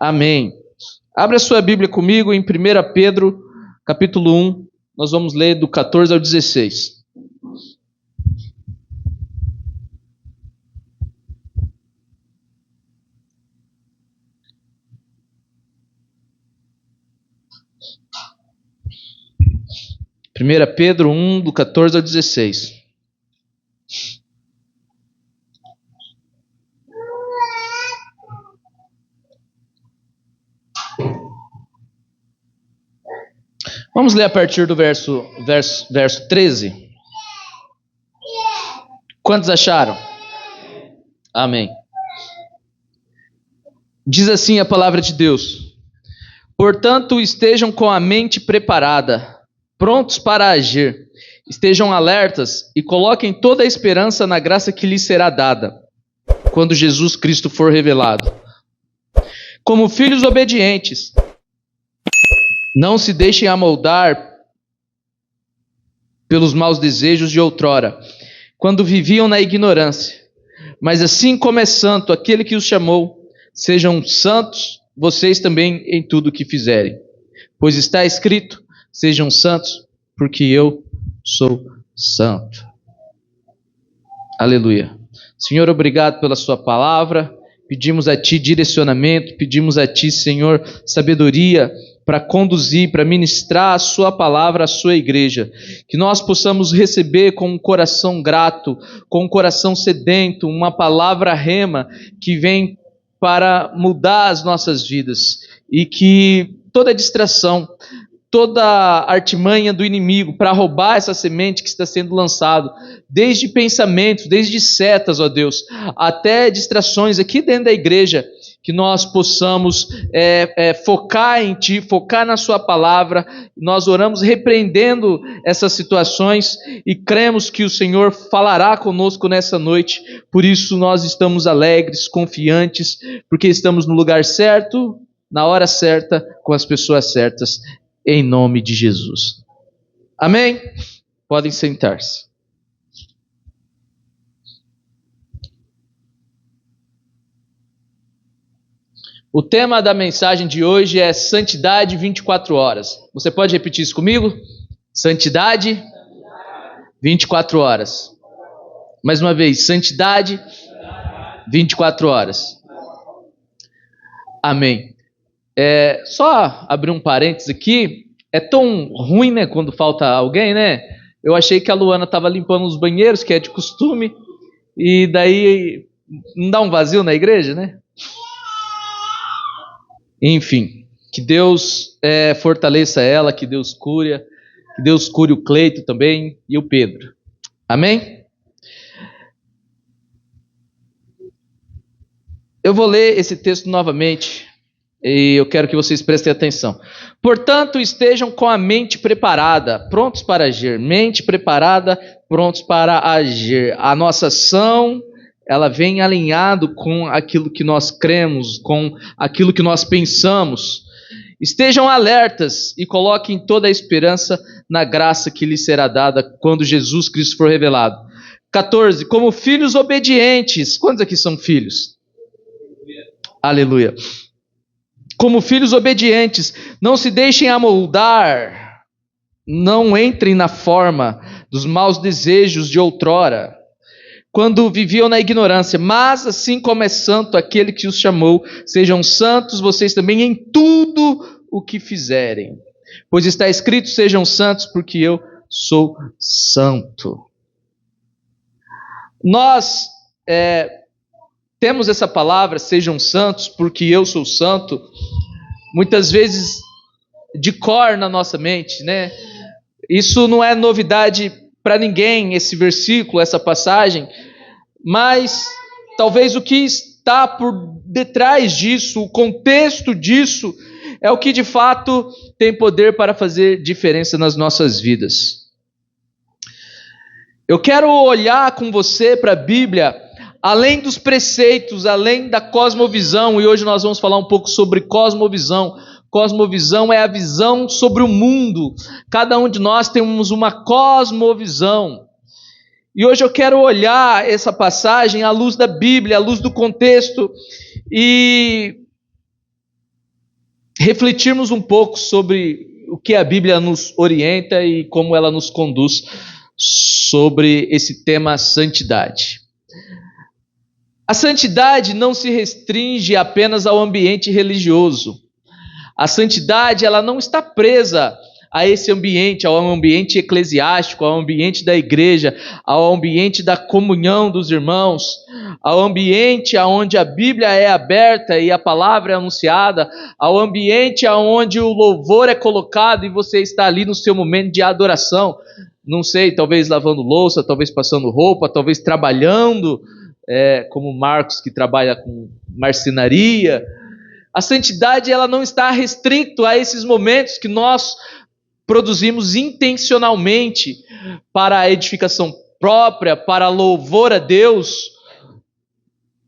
Amém. Abra sua Bíblia comigo em 1 Pedro, capítulo 1. Nós vamos ler do 14 ao 16. Primeira Pedro 1, do 14 ao 16. Vamos ler a partir do verso 13. Quantos acharam? Amém. Diz assim a palavra de Deus: Portanto, estejam com a mente preparada, prontos para agir. Estejam alertas e coloquem toda a esperança na graça que lhes será dada, quando Jesus Cristo for revelado. Como filhos obedientes, não se deixem amoldar pelos maus desejos de outrora, quando viviam na ignorância. Mas assim como é santo aquele que os chamou, sejam santos vocês também em tudo o que fizerem. Pois está escrito: sejam santos, porque eu sou santo. Aleluia. Senhor, obrigado pela sua palavra. Pedimos a Ti direcionamento, pedimos a Ti, Senhor, sabedoria para conduzir, para ministrar a sua palavra à sua igreja. Que nós possamos receber com um coração grato, com um coração sedento, uma palavra rema que vem para mudar as nossas vidas. E que toda distração, toda artimanha do inimigo para roubar essa semente que está sendo lançado, desde pensamentos, desde setas, ó Deus, até distrações aqui dentro da igreja, que nós possamos focar em Ti, focar na Sua palavra. Nós oramos repreendendo essas situações e cremos que o Senhor falará conosco nessa noite. Por isso nós estamos alegres, confiantes, porque estamos no lugar certo, na hora certa, com as pessoas certas, em nome de Jesus. Amém? Podem sentar-se. O tema da mensagem de hoje é Santidade 24 horas. Você pode repetir isso comigo? Santidade 24 horas. Mais uma vez, Santidade 24 horas. Amém. Só abrir um parênteses aqui. É tão ruim, né, quando falta alguém, né? Eu achei que a Luana estava limpando os banheiros, que é de costume, e daí não dá um vazio na igreja, né? Enfim, que Deus fortaleça ela, que Deus cure o Cleito também e o Pedro. Amém? Eu vou ler esse texto novamente e eu quero que vocês prestem atenção. Portanto, estejam com a mente preparada, prontos para agir. Mente preparada, prontos para agir. A nossa ação, ela vem alinhado com aquilo que nós cremos, com aquilo que nós pensamos. Estejam alertas e coloquem toda a esperança na graça que lhes será dada quando Jesus Cristo for revelado. 14. Como filhos obedientes. Quantos aqui são filhos? Aleluia. Como filhos obedientes, não se deixem amoldar, não entrem na forma dos maus desejos de outrora, quando viviam na ignorância. Mas assim como é santo aquele que os chamou, sejam santos vocês também em tudo o que fizerem. Pois está escrito: sejam santos, porque eu sou santo. Nós temos essa palavra, sejam santos, porque eu sou santo, muitas vezes de cor na nossa mente, né? Isso não é novidade para ninguém, esse versículo, essa passagem, mas talvez o que está por detrás disso, o contexto disso, é o que de fato tem poder para fazer diferença nas nossas vidas. Eu quero olhar com você para a Bíblia, além dos preceitos, além da cosmovisão, e hoje nós vamos falar um pouco sobre cosmovisão. Cosmovisão é a visão sobre o mundo. Cada um de nós temos uma cosmovisão. E hoje eu quero olhar essa passagem à luz da Bíblia, à luz do contexto, e refletirmos um pouco sobre o que a Bíblia nos orienta e como ela nos conduz sobre esse tema santidade. A santidade não se restringe apenas ao ambiente religioso. A santidade, ela não está presa a esse ambiente, ao ambiente eclesiástico, ao ambiente da igreja, ao ambiente da comunhão dos irmãos, ao ambiente onde a Bíblia é aberta e a palavra é anunciada, ao ambiente onde o louvor é colocado e você está ali no seu momento de adoração. Não sei, talvez lavando louça, talvez passando roupa, talvez trabalhando, como o Marcos, que trabalha com marcenaria. A santidade, ela não está restrito a esses momentos que nós produzimos intencionalmente para a edificação própria, para louvor a Deus,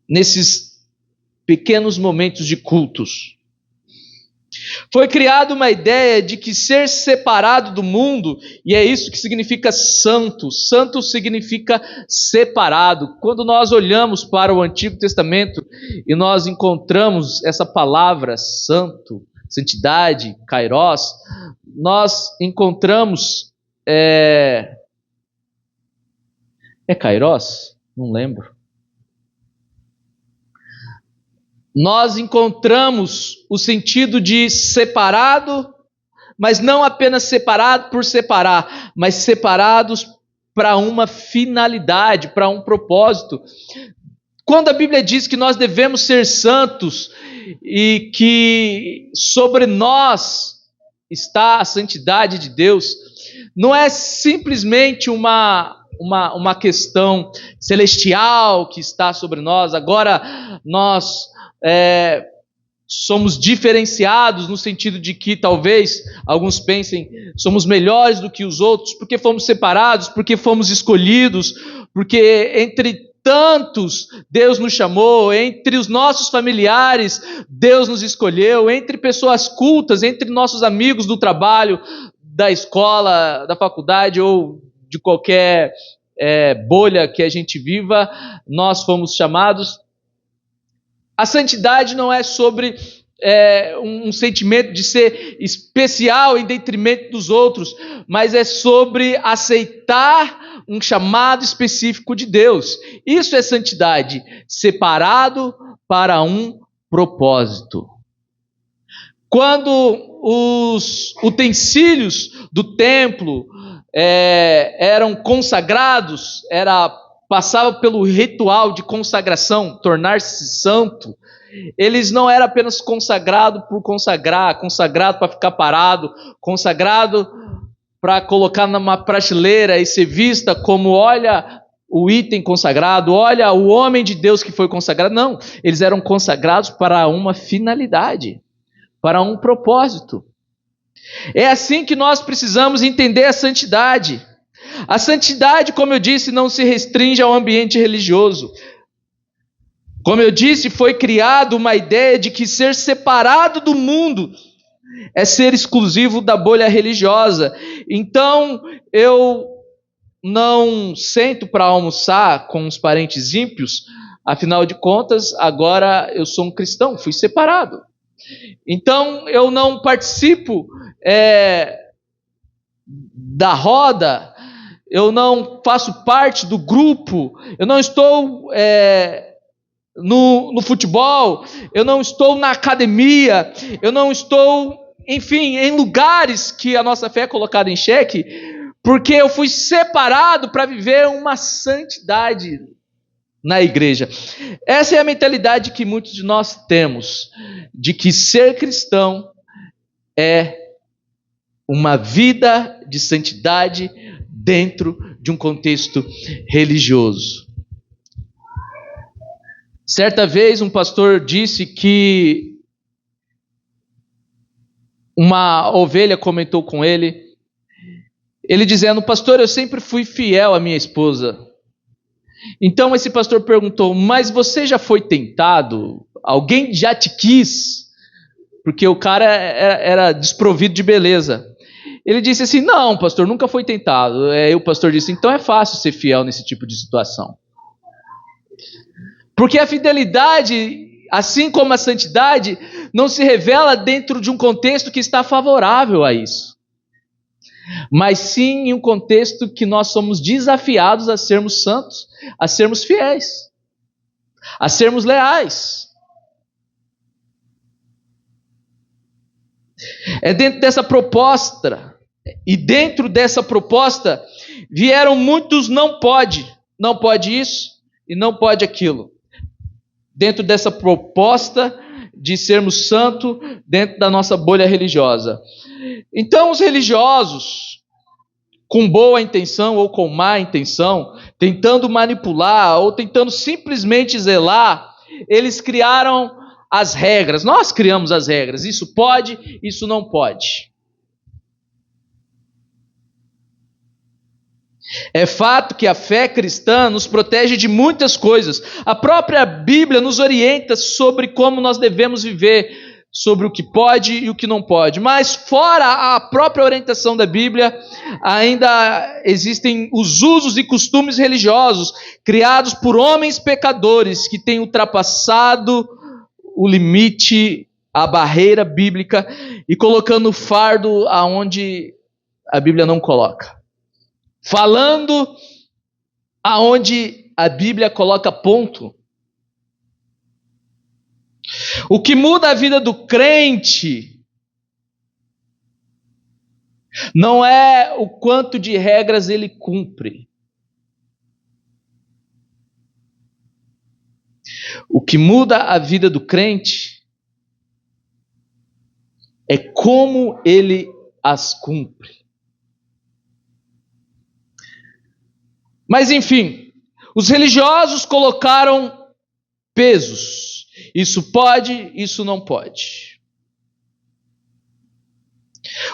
nesses pequenos momentos de cultos. Foi criada uma ideia de que ser separado do mundo, e é isso que significa santo. Santo significa separado. Quando nós olhamos para o Antigo Testamento e nós encontramos essa palavra santo, santidade, kairos, nós encontramos kairos? Não lembro. Nós encontramos o sentido de separado, mas não apenas separado por separar, mas separados para uma finalidade, para um propósito. Quando a Bíblia diz que nós devemos ser santos e que sobre nós está a santidade de Deus, não é simplesmente uma questão celestial que está sobre nós. Agora nós somos diferenciados no sentido de que talvez alguns pensem somos melhores do que os outros porque fomos separados, porque fomos escolhidos, porque entre tantos Deus nos chamou, entre os nossos familiares Deus nos escolheu, entre pessoas cultas, entre nossos amigos do trabalho, da escola, da faculdade ou de qualquer bolha que a gente viva, nós fomos chamados. A santidade não é sobre um sentimento de ser especial em detrimento dos outros, mas é sobre aceitar um chamado específico de Deus. Isso é santidade, separado para um propósito. Quando os utensílios do templo eram consagrados, passava pelo ritual de consagração, tornar-se santo, eles não eram apenas consagrados por consagrar, consagrado para ficar parado, consagrado para colocar numa prateleira e ser vista como, olha o item consagrado, olha o homem de Deus que foi consagrado. Não, eles eram consagrados para uma finalidade, para um propósito. É assim que nós precisamos entender a santidade. A santidade, como eu disse, não se restringe ao ambiente religioso. Como eu disse, foi criada uma ideia de que ser separado do mundo é ser exclusivo da bolha religiosa. Então, eu não sento para almoçar com os parentes ímpios, afinal de contas, agora eu sou um cristão, fui separado. Então, eu não participo da roda, eu não faço parte do grupo, eu não estou no futebol, eu não estou na academia, eu não estou, enfim, em lugares que a nossa fé é colocada em xeque, porque eu fui separado para viver uma santidade na igreja. Essa é a mentalidade que muitos de nós temos, de que ser cristão é uma vida de santidade dentro de um contexto religioso. Certa vez um pastor disse que uma ovelha comentou com ele dizendo: pastor, eu sempre fui fiel à minha esposa. Então esse pastor perguntou: mas você já foi tentado? Alguém já te quis? Porque o cara era desprovido de beleza. Ele disse assim: não, pastor, nunca foi tentado. E o pastor disse: então é fácil ser fiel nesse tipo de situação. Porque a fidelidade, assim como a santidade, não se revela dentro de um contexto que está favorável a isso, mas sim em um contexto que nós somos desafiados a sermos santos, a sermos fiéis, a sermos leais. É dentro dessa proposta, e dentro dessa proposta vieram muitos não pode isso e não pode aquilo. Dentro dessa proposta de sermos santos dentro da nossa bolha religiosa. Então os religiosos, com boa intenção ou com má intenção, tentando manipular ou tentando simplesmente zelar, eles criaram as regras. Nós criamos as regras. Isso pode, isso não pode. É fato que a fé cristã nos protege de muitas coisas. A própria Bíblia nos orienta sobre como nós devemos viver, sobre o que pode e o que não pode. Mas fora a própria orientação da Bíblia, ainda existem os usos e costumes religiosos criados por homens pecadores que têm ultrapassado o limite, a barreira bíblica e colocando o fardo aonde a Bíblia não coloca. Falando aonde a Bíblia coloca ponto. O que muda a vida do crente não é o quanto de regras ele cumpre. O que muda a vida do crente é como ele as cumpre. Mas enfim, os religiosos colocaram pesos. Isso pode, isso não pode.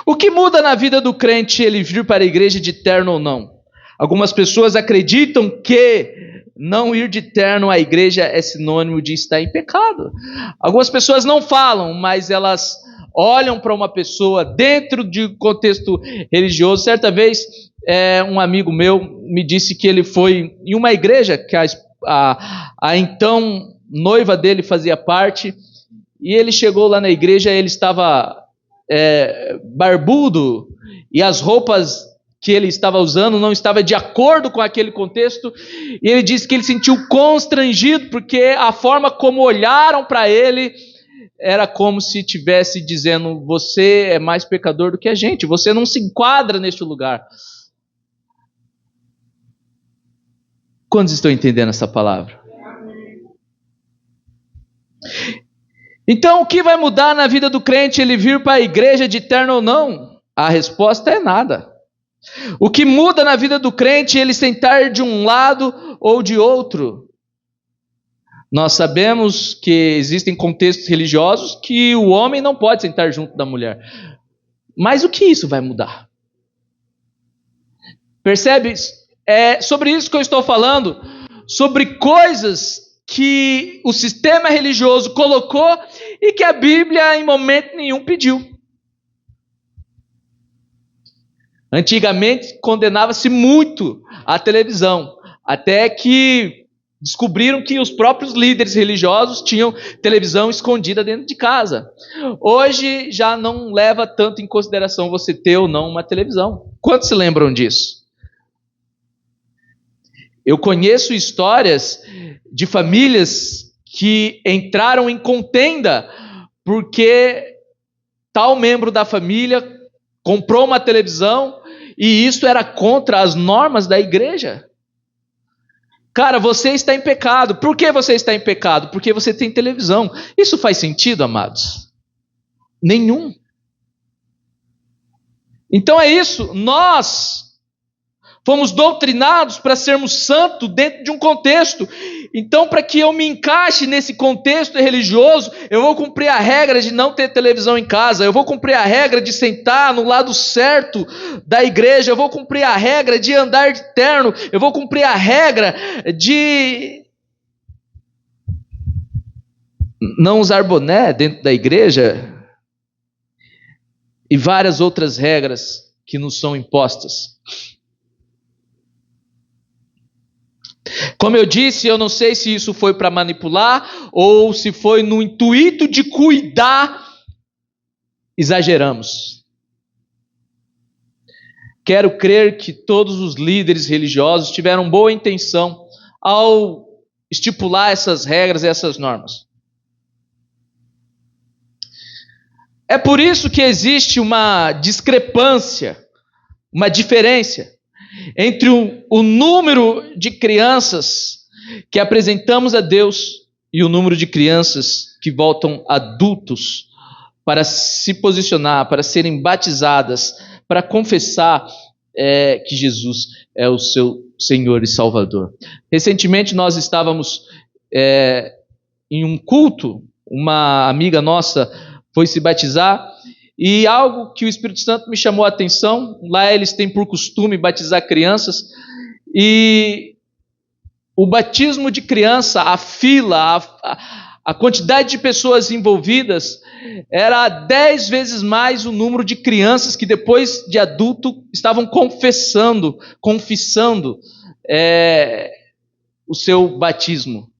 O que muda na vida do crente ele vir para a igreja de terno ou não? Algumas pessoas acreditam que não ir de terno à igreja é sinônimo de estar em pecado. Algumas pessoas não falam, mas elas olham para uma pessoa dentro de um contexto religioso. Certa vez, um amigo meu me disse que ele foi em uma igreja que a então noiva dele fazia parte, e ele chegou lá na igreja, ele estava barbudo, e as roupas que ele estava usando não estava de acordo com aquele contexto, e ele disse que ele sentiu constrangido, porque a forma como olharam para ele era como se estivesse dizendo: você é mais pecador do que a gente, você não se enquadra neste lugar. Quantos estão entendendo essa palavra? Então, o que vai mudar na vida do crente ele vir para a igreja de terno ou não? A resposta é nada. O que muda na vida do crente ele sentar de um lado ou de outro? Nós sabemos que existem contextos religiosos que o homem não pode sentar junto da mulher. Mas o que isso vai mudar? Percebe? É sobre isso que eu estou falando, sobre coisas que o sistema religioso colocou e que a Bíblia em momento nenhum pediu. Antigamente condenava-se muito a televisão, até que descobriram que os próprios líderes religiosos tinham televisão escondida dentro de casa. Hoje já não leva tanto em consideração você ter ou não uma televisão. Quantos se lembram disso? Eu conheço histórias de famílias que entraram em contenda porque tal membro da família comprou uma televisão e isso era contra as normas da igreja. Cara, você está em pecado. Por que você está em pecado? Porque você tem televisão. Isso faz sentido, amados? Nenhum. Então é isso. Nós fomos doutrinados para sermos santos dentro de um contexto. Então, para que eu me encaixe nesse contexto religioso, eu vou cumprir a regra de não ter televisão em casa, eu vou cumprir a regra de sentar no lado certo da igreja, eu vou cumprir a regra de andar de terno, eu vou cumprir a regra de não usar boné dentro da igreja e várias outras regras que nos são impostas. Como eu disse, eu não sei se isso foi para manipular ou se foi no intuito de cuidar. Exageramos. Quero crer que todos os líderes religiosos tiveram boa intenção ao estipular essas regras e essas normas. É por isso que existe uma discrepância, uma diferença entre o número de crianças que apresentamos a Deus e o número de crianças que voltam adultos para se posicionar, para serem batizadas, para confessar que Jesus é o seu Senhor e Salvador. Recentemente nós estávamos em um culto, uma amiga nossa foi se batizar, e algo que o Espírito Santo me chamou a atenção, lá eles têm por costume batizar crianças, e o batismo de criança, a fila, a quantidade de pessoas envolvidas, era 10 vezes mais o número de crianças que depois de adulto estavam confessando o seu batismo.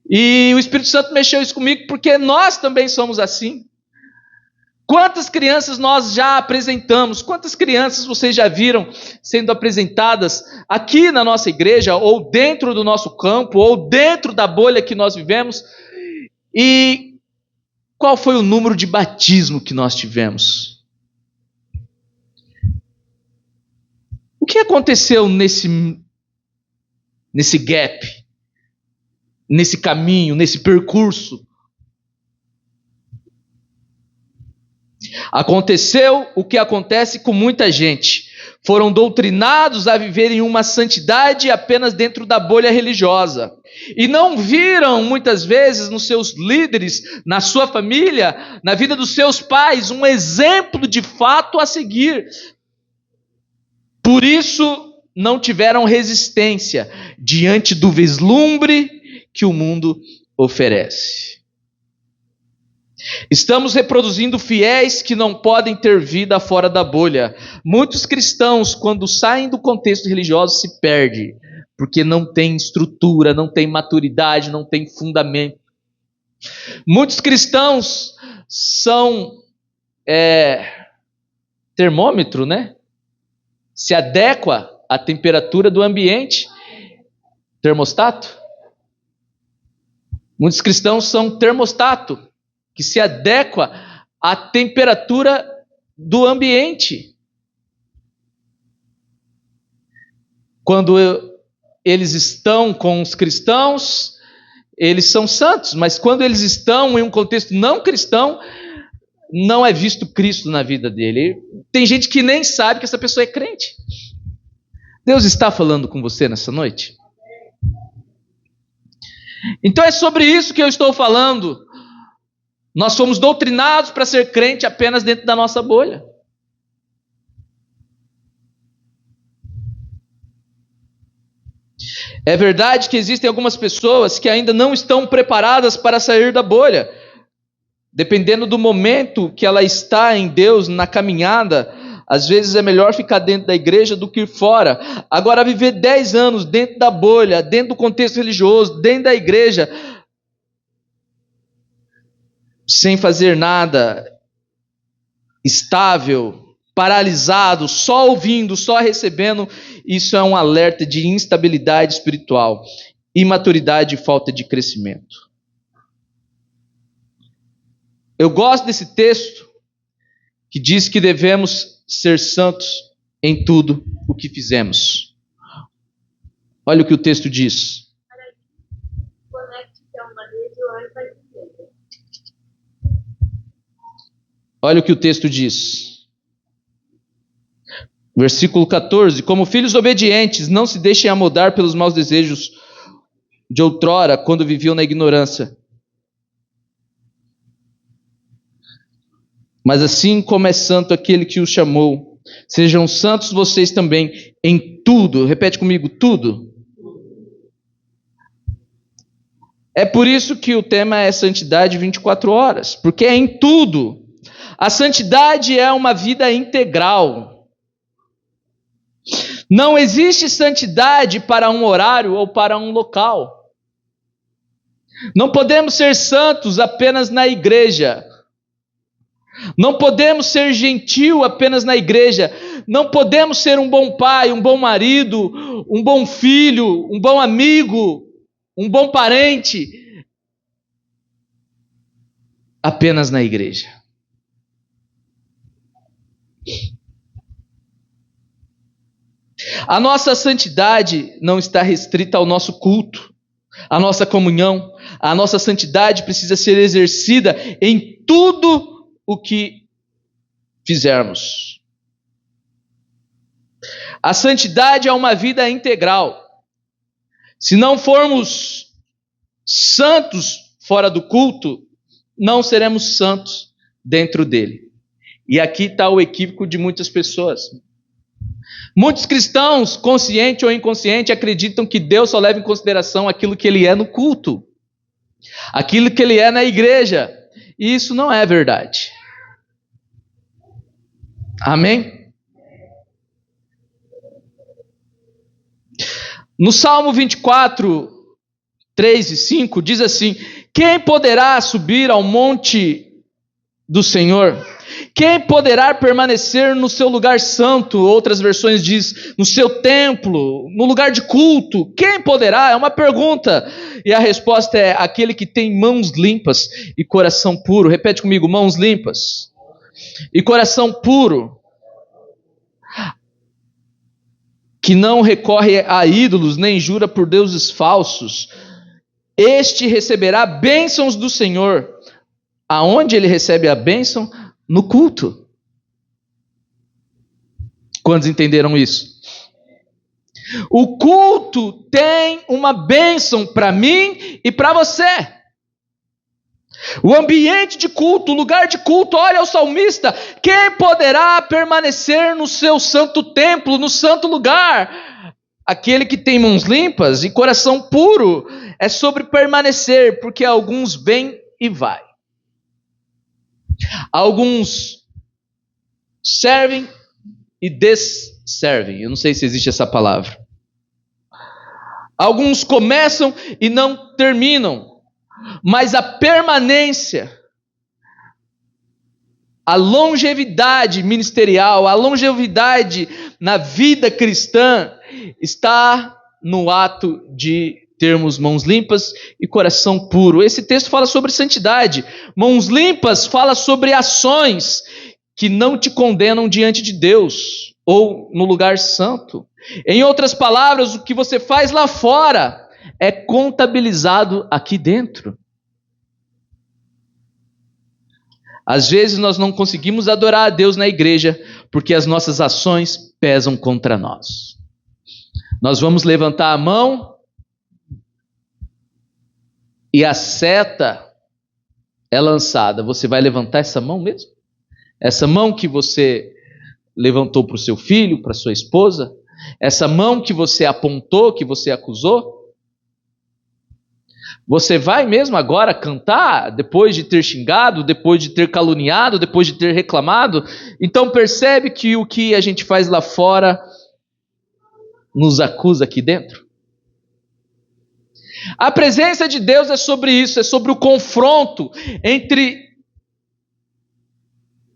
E o Espírito Santo mexeu isso comigo porque nós também somos assim. Quantas crianças nós já apresentamos? Quantas crianças vocês já viram sendo apresentadas aqui na nossa igreja, ou dentro do nosso campo, ou dentro da bolha que nós vivemos? E qual foi o número de batismo que nós tivemos? O que aconteceu nesse gap? Nesse caminho, nesse percurso? Aconteceu o que acontece com muita gente. Foram doutrinados a viver em uma santidade apenas dentro da bolha religiosa. E não viram, muitas vezes, nos seus líderes, na sua família, na vida dos seus pais, um exemplo de fato a seguir. Por isso, não tiveram resistência diante do vislumbre que o mundo oferece. Estamos reproduzindo fiéis que não podem ter vida fora da bolha. Muitos cristãos, quando saem do contexto religioso, se perdem, porque não tem estrutura, não tem maturidade, não tem fundamento. Muitos cristãos são termômetro, né? Se adequa à temperatura do ambiente. Termostato? Muitos cristãos são termostato, que se adequa à temperatura do ambiente. Quando eles estão com os cristãos, eles são santos, mas quando eles estão em um contexto não cristão, não é visto Cristo na vida dele. Tem gente que nem sabe que essa pessoa é crente. Deus está falando com você nessa noite? Então é sobre isso que eu estou falando. Nós somos doutrinados para ser crente apenas dentro da nossa bolha. É verdade que existem algumas pessoas que ainda não estão preparadas para sair da bolha. Dependendo do momento que ela está em Deus, na caminhada, às vezes é melhor ficar dentro da igreja do que fora. Agora, viver 10 anos dentro da bolha, dentro do contexto religioso, dentro da igreja, sem fazer nada, estável, paralisado, só ouvindo, só recebendo, isso é um alerta de instabilidade espiritual, imaturidade e falta de crescimento. Eu gosto desse texto que diz que devemos ser santos em tudo o que fizemos. Olha o que o texto diz. Olha o que o texto diz. Versículo 14. Como filhos obedientes, não se deixem amoldar pelos maus desejos de outrora, quando viviam na ignorância. Mas assim como é santo aquele que os chamou, sejam santos vocês também em tudo. Repete comigo, tudo. É por isso que o tema é santidade 24 horas, porque é em tudo. A santidade é uma vida integral. Não existe santidade para um horário ou para um local. Não podemos ser santos apenas na igreja. Não podemos ser gentil apenas na igreja. Não podemos ser um bom pai, um bom marido, um bom filho, um bom amigo, um bom parente apenas na igreja. A nossa santidade não está restrita ao nosso culto, à nossa comunhão. A nossa santidade precisa ser exercida em tudo o que fizermos. A santidade é uma vida integral. Se não formos santos fora do culto, não seremos santos dentro dele. E aqui está o equívoco de muitas pessoas. Muitos cristãos, consciente ou inconsciente, acreditam que Deus só leva em consideração aquilo que ele é no culto, aquilo que ele é na igreja. E isso não é verdade. Amém? No Salmo 24, 3 e 5, diz assim: quem poderá subir ao monte do Senhor? Quem poderá permanecer no seu lugar santo? Outras versões diz, no seu templo, no lugar de culto. Quem poderá? É uma pergunta. E a resposta é, aquele que tem mãos limpas e coração puro. Repete comigo, mãos limpas e coração puro, que não recorre a ídolos, nem jura por deuses falsos. Este receberá bênçãos do Senhor. Aonde ele recebe a bênção? No culto. Quantos entenderam isso? O culto tem uma bênção para mim e para você. O ambiente de culto, o lugar de culto, olha o salmista: quem poderá permanecer no seu santo templo, no santo lugar? Aquele que tem mãos limpas e coração puro. É sobre permanecer, porque alguns vêm e vai. Alguns servem e desservem. Eu não sei se existe essa palavra. Alguns começam e não terminam. Mas a permanência, a longevidade ministerial, a longevidade na vida cristã está no ato de termos mãos limpas e coração puro. Esse texto fala sobre santidade. Mãos limpas fala sobre ações que não te condenam diante de Deus ou no lugar santo. Em outras palavras, o que você faz lá fora é contabilizado aqui dentro. Às vezes nós não conseguimos adorar a Deus na igreja porque as nossas ações pesam contra nós. Nós vamos levantar a mão e a seta é lançada. Você vai levantar essa mão mesmo? Essa mão que você levantou para o seu filho, para sua esposa? Essa mão que você apontou, que você acusou? Você vai mesmo agora cantar, depois de ter xingado, depois de ter caluniado, depois de ter reclamado? Então percebe que o que a gente faz lá fora nos acusa aqui dentro? A presença de Deus é sobre isso, é sobre o confronto entre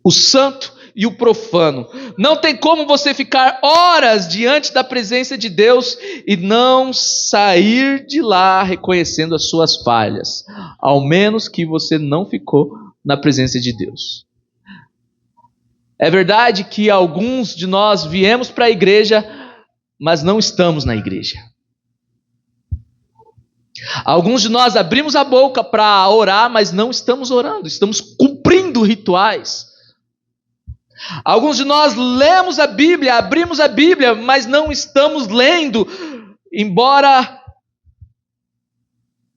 o santo e o profano. Não tem como você ficar horas diante da presença de Deus e não sair de lá reconhecendo as suas falhas, ao menos que você não ficou na presença de Deus. É verdade que alguns de nós viemos para a igreja, mas não estamos na igreja. Alguns de nós abrimos a boca para orar, mas não estamos orando, estamos cumprindo rituais. Alguns de nós lemos a Bíblia, abrimos a Bíblia, mas não estamos lendo, embora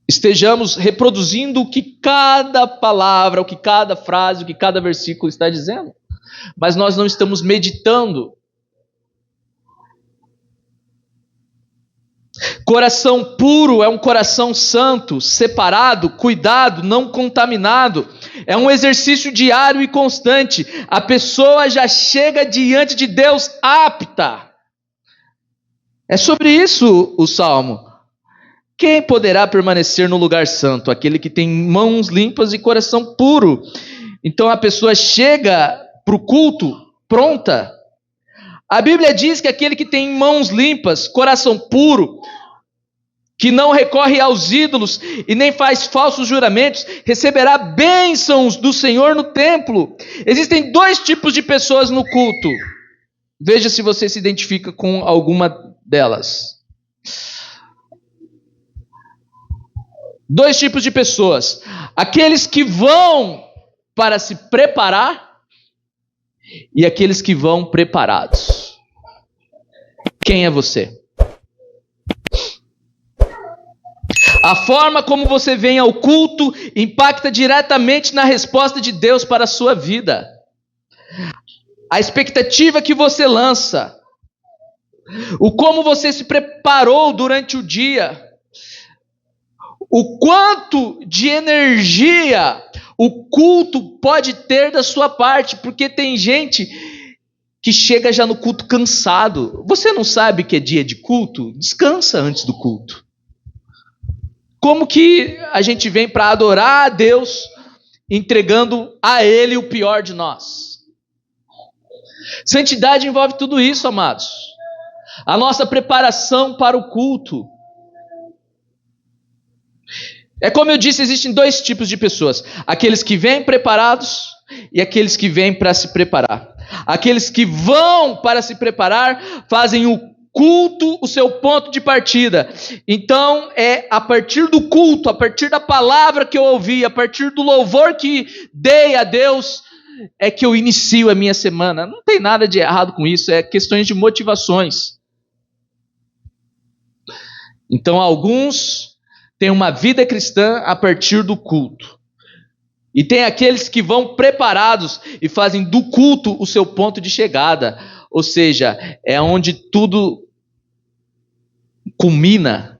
estejamos reproduzindo o que cada palavra, o que cada frase, o que cada versículo está dizendo. Mas nós não estamos meditando. Coração puro é um coração santo, separado, cuidado, não contaminado. É um exercício diário e constante. A pessoa já chega diante de Deus apta. É sobre isso o Salmo. Quem poderá permanecer no lugar santo? Aquele que tem mãos limpas e coração puro. Então a pessoa chega para o culto pronta. A Bíblia diz que aquele que tem mãos limpas, coração puro, que não recorre aos ídolos e nem faz falsos juramentos, receberá bênçãos do Senhor no templo. Existem dois tipos de pessoas no culto. Veja se você se identifica com alguma delas. Dois tipos de pessoas. Aqueles que vão para se preparar e aqueles que vão preparados. Quem é você? A forma como você vem ao culto impacta diretamente na resposta de Deus para a sua vida. A expectativa que você lança, o como você se preparou durante o dia, o quanto de energia o culto pode ter da sua parte, porque tem gente que chega já no culto cansado. Você não sabe que é dia de culto? Descansa antes do culto. Como que a gente vem para adorar a Deus, entregando a Ele o pior de nós? Santidade envolve tudo isso, amados. A nossa preparação para o culto. É como eu disse, existem dois tipos de pessoas. Aqueles que vêm preparados e aqueles que vêm para se preparar. Aqueles que vão para se preparar fazem o culto o seu ponto de partida. Então é a partir do culto, a partir da palavra que eu ouvi, a partir do louvor que dei a Deus, é que eu inicio a minha semana. Não tem nada de errado com isso, é questões de motivações. Então alguns têm uma vida cristã a partir do culto. E tem aqueles que vão preparados e fazem do culto o seu ponto de chegada. Ou seja, é onde tudo culmina.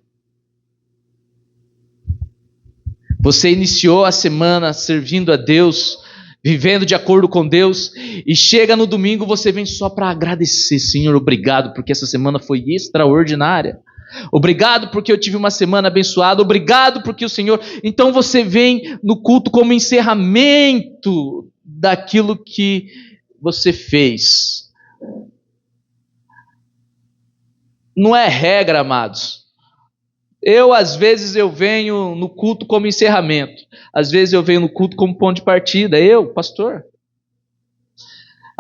Você iniciou a semana servindo a Deus, vivendo de acordo com Deus, e chega no domingo, você vem só para agradecer. Senhor, obrigado, porque essa semana foi extraordinária. Obrigado porque eu tive uma semana abençoada. Obrigado porque o Senhor... Então você vem no culto como encerramento daquilo que você fez. Não é regra, amados. Às vezes eu venho no culto como encerramento. Às vezes eu venho no culto como ponto de partida. Pastor.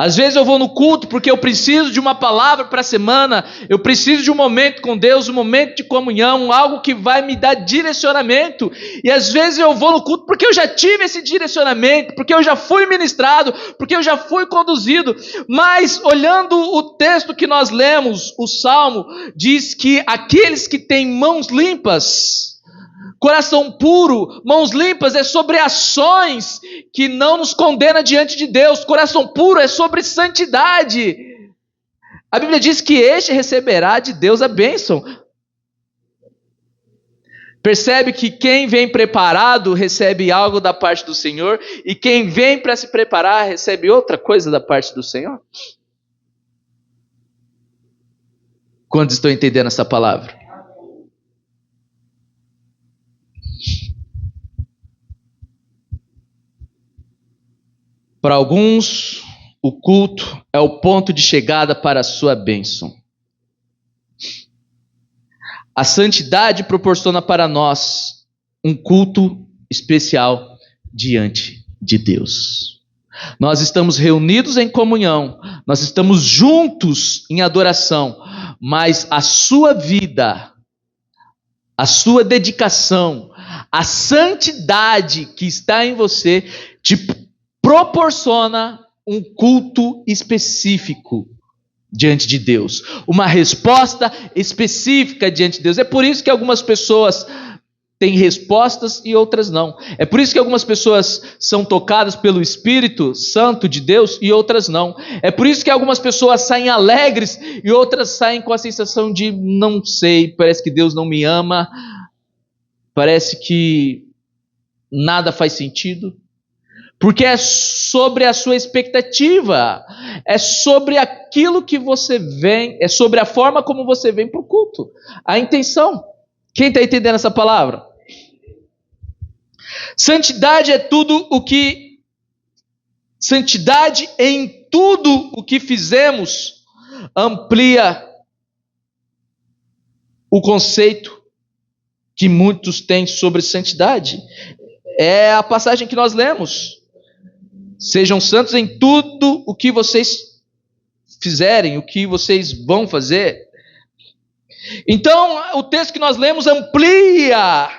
Às vezes eu vou no culto porque eu preciso de uma palavra para a semana, eu preciso de um momento com Deus, um momento de comunhão, algo que vai me dar direcionamento. E às vezes eu vou no culto porque eu já tive esse direcionamento, porque eu já fui ministrado, porque eu já fui conduzido. Mas olhando o texto que nós lemos, o Salmo diz que aqueles que têm mãos limpas, coração puro, mãos limpas, é sobre ações que não nos condena diante de Deus. Coração puro é sobre santidade. A Bíblia diz que este receberá de Deus a bênção. Percebe que quem vem preparado recebe algo da parte do Senhor, e quem vem para se preparar recebe outra coisa da parte do Senhor? Quantos estão entendendo essa palavra? Para alguns, o culto é o ponto de chegada para a sua bênção. A santidade proporciona para nós um culto especial diante de Deus. Nós estamos reunidos em comunhão, nós estamos juntos em adoração, mas a sua vida, a sua dedicação, a santidade que está em você te proporciona um culto específico diante de Deus, uma resposta específica diante de Deus. É por isso que algumas pessoas têm respostas e outras não. É por isso que algumas pessoas são tocadas pelo Espírito Santo de Deus e outras não. É por isso que algumas pessoas saem alegres e outras saem com a sensação de não sei, parece que Deus não me ama, parece que nada faz sentido. Porque é sobre a sua expectativa, é sobre aquilo que você vem, é sobre a forma como você vem para o culto, a intenção. Quem está entendendo essa palavra? Santidade em tudo o que fizemos amplia o conceito que muitos têm sobre santidade. É a passagem que nós lemos. Sejam santos em tudo o que vocês fizerem, o que vocês vão fazer. Então, o texto que nós lemos amplia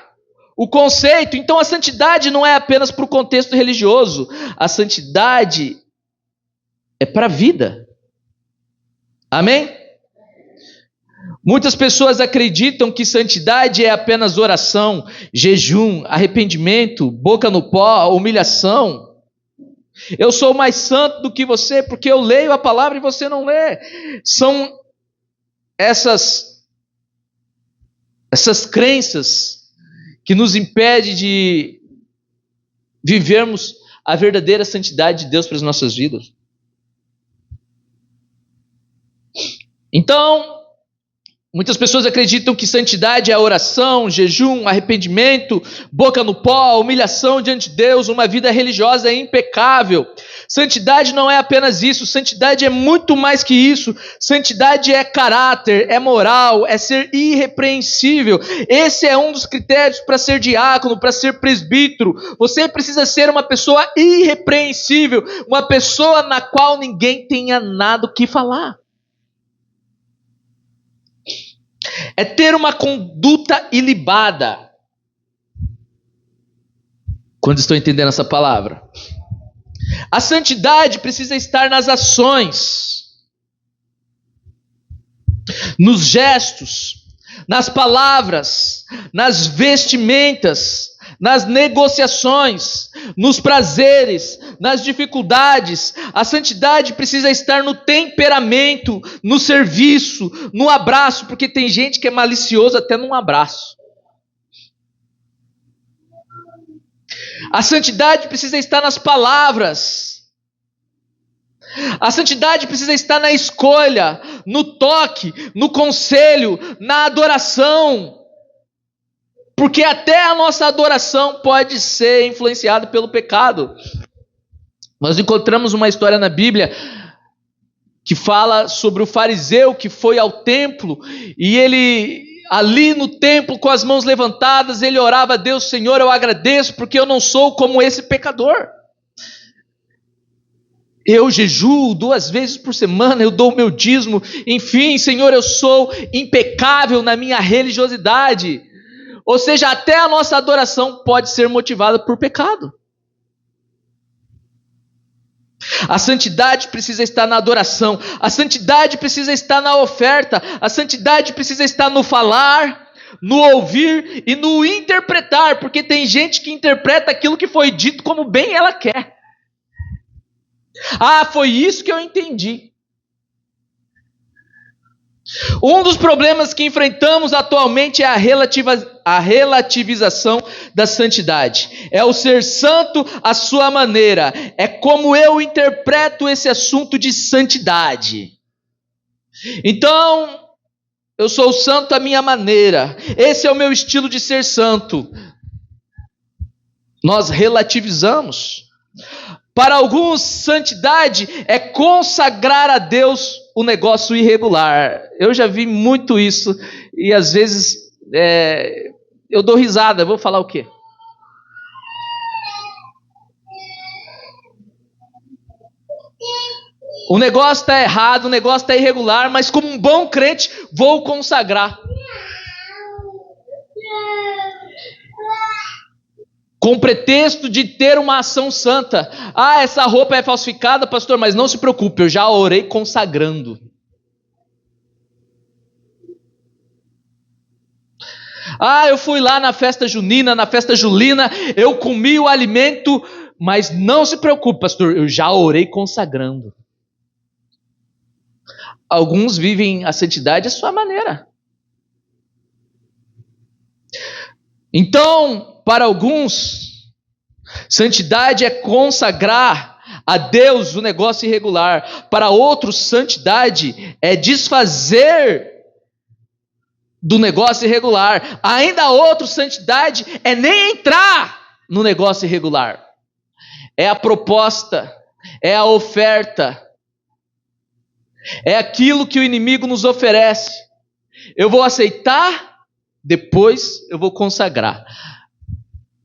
o conceito. Então, a santidade não é apenas para o contexto religioso. A santidade é para a vida. Amém? Muitas pessoas acreditam que santidade é apenas oração, jejum, arrependimento, boca no pó, humilhação. Eu sou mais santo do que você porque eu leio a palavra e você não lê. São essas crenças que nos impedem de vivermos a verdadeira santidade de Deus para as nossas vidas. Então, muitas pessoas acreditam que santidade é oração, jejum, arrependimento, boca no pó, humilhação diante de Deus, uma vida religiosa impecável. Santidade não é apenas isso, santidade é muito mais que isso. Santidade é caráter, é moral, é ser irrepreensível. Esse é um dos critérios para ser diácono, para ser presbítero. Você precisa ser uma pessoa irrepreensível, uma pessoa na qual ninguém tenha nada o que falar. É ter uma conduta ilibada. Quando estou entendendo essa palavra? A santidade precisa estar nas ações, nos gestos, nas palavras, nas vestimentas, nas negociações, nos prazeres, nas dificuldades. A santidade precisa estar no temperamento, no serviço, no abraço, porque tem gente que é malicioso até num abraço. A santidade precisa estar nas palavras. A santidade precisa estar na escolha, no toque, no conselho, na adoração. Porque até a nossa adoração pode ser influenciada pelo pecado. Nós encontramos uma história na Bíblia que fala sobre o fariseu que foi ao templo e ele, ali no templo, com as mãos levantadas, ele orava a Deus: Senhor, eu agradeço porque eu não sou como esse pecador. Eu jejuo 2 vezes por semana, eu dou o meu dízimo, enfim, Senhor, eu sou impecável na minha religiosidade. Ou seja, até a nossa adoração pode ser motivada por pecado. A santidade precisa estar na adoração, a santidade precisa estar na oferta, a santidade precisa estar no falar, no ouvir e no interpretar, porque tem gente que interpreta aquilo que foi dito como bem ela quer. Ah, foi isso que eu entendi. Um dos problemas que enfrentamos atualmente é a relativização da santidade. É o ser santo à sua maneira. É como eu interpreto esse assunto de santidade. Então, eu sou santo à minha maneira. Esse é o meu estilo de ser santo. Nós relativizamos. Para alguns, santidade é consagrar a Deus o negócio irregular. Eu já vi muito isso e às vezes eu dou risada. Vou falar o quê? O negócio está errado, o negócio está irregular, mas como um bom crente, vou consagrar. Com pretexto de ter uma ação santa. Ah, essa roupa é falsificada, pastor, mas não se preocupe, eu já orei consagrando. Ah, eu fui lá na festa junina, na festa julina, eu comi o alimento, mas não se preocupe, pastor, eu já orei consagrando. Alguns vivem a santidade à sua maneira. Então, para alguns, Santidade é consagrar a Deus o negócio irregular. Para outros, santidade é desfazer do negócio irregular. Ainda outros, santidade é nem entrar no negócio irregular. É a proposta, é a oferta, é aquilo que o inimigo nos oferece. Eu vou aceitar, depois eu vou consagrar.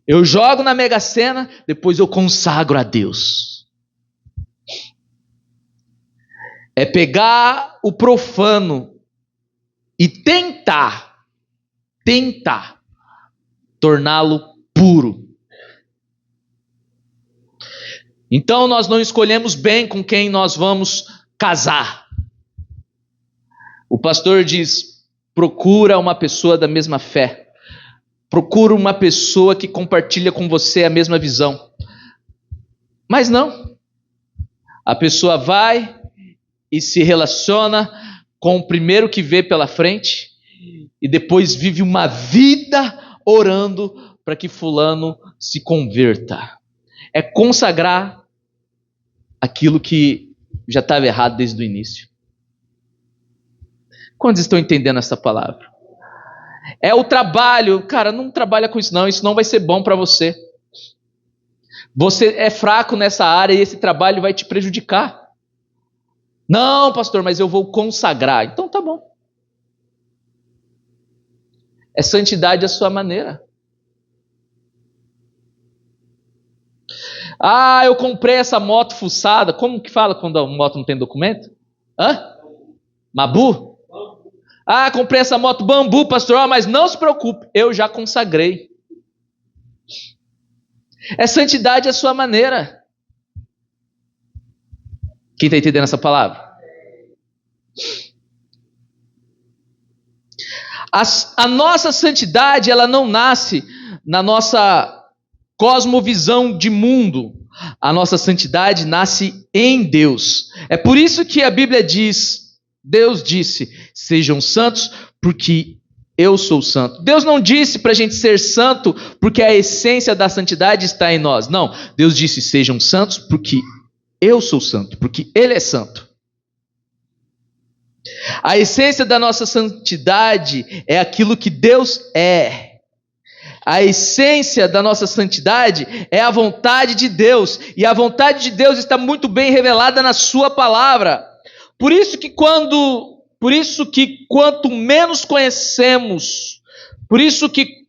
Eu jogo na Mega Sena, depois eu consagro a Deus. É pegar o profano e tentar torná-lo puro. Então nós não escolhemos bem com quem nós vamos casar. O pastor diz: procura uma pessoa da mesma fé. Procura uma pessoa que compartilha com você a mesma visão. Mas não. A pessoa vai e se relaciona com o primeiro que vê pela frente e depois vive uma vida orando para que fulano se converta. É consagrar aquilo que já estava errado desde o início. Quantos estão entendendo essa palavra? É o trabalho. Cara, não trabalha com isso não vai ser bom para você. Você é fraco nessa área e esse trabalho vai te prejudicar. Não, pastor, mas eu vou consagrar. Então tá bom. É santidade à sua maneira. Ah, eu comprei essa moto fuçada. Como que fala quando a moto não tem documento? Mabu? Ah, comprei essa moto bambu, pastor, mas não se preocupe, eu já consagrei. É santidade à sua maneira. Quem está entendendo essa palavra? A nossa santidade, ela não nasce na nossa cosmovisão de mundo. A nossa santidade nasce em Deus. É por isso que a Bíblia diz... Deus disse, sejam santos porque eu sou santo. Deus não disse para a gente ser santo porque a essência da santidade está em nós. Não, Deus disse, sejam santos porque eu sou santo, porque Ele é santo. A essência da nossa santidade é aquilo que Deus é. A essência da nossa santidade é a vontade de Deus. E a vontade de Deus está muito bem revelada na sua palavra. Por isso que quanto menos conhecemos,